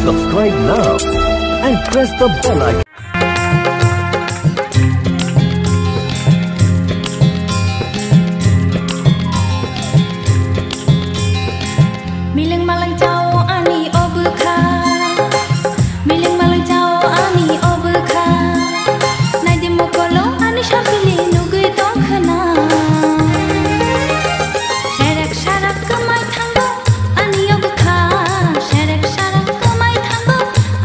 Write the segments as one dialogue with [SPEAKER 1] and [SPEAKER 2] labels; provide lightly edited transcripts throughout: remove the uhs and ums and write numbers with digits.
[SPEAKER 1] Subscribe now and press the bell icon.
[SPEAKER 2] Miling malang jauh ani obukha, miling malang jauh ani obukha. Nadi mukolo ani shapili nugui tongkhana. Sherek sharak kemai tanggo ani obukha, sherek sharak kemai tanggo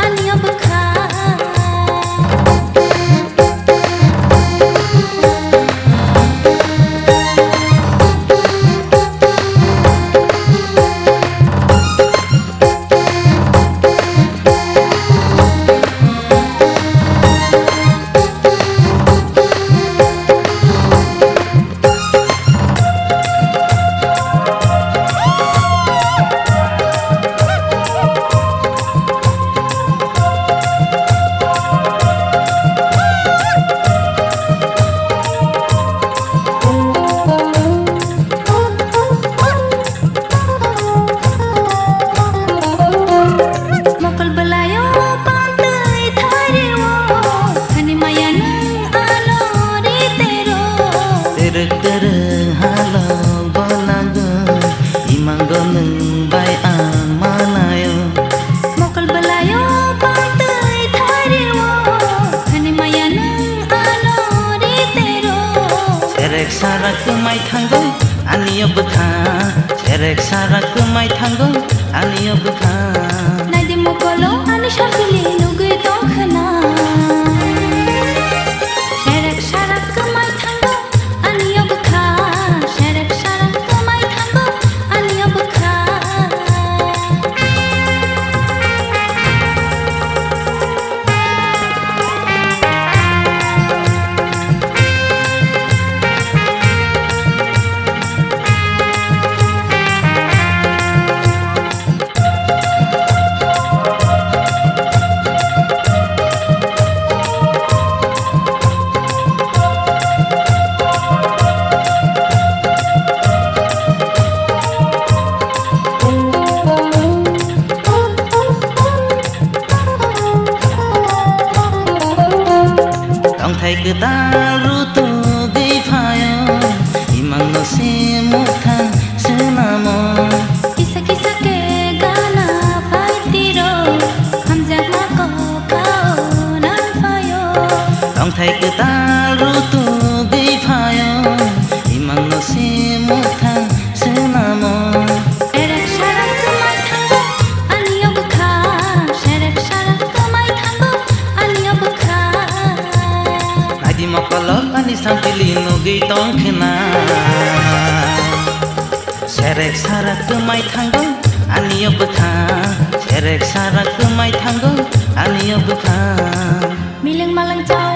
[SPEAKER 2] ani obukha.
[SPEAKER 3] Sarak kemai tanggo ani obukha, sherek sarak kemai tanggo ani obukha.
[SPEAKER 2] Nadi mukolo ani shapili nugui tongkhana. Sherek sarak kemai tanggo ani obukha, sherek sarak kemai tanggo ani obukha.
[SPEAKER 3] Thai cứ ta ru tu ghi phayo imang no si mukha se namo
[SPEAKER 2] Kisa kisa ke gana phai tiro ham jak ma ko kao nan phayo.
[SPEAKER 3] Thai cứ ta ru tu ghi phayo imang no si mukha se namo
[SPEAKER 2] Sherek sharak kemai tanggo ani obukha, sherek sharak kemai tanggo ani obukha.
[SPEAKER 3] Nadi mokolo ani sampili nugi tongkhana. Sherek sarak kemai tanggo ani obukha, sherek sarak kemai tanggo ani obukha.
[SPEAKER 2] Miling malang jauh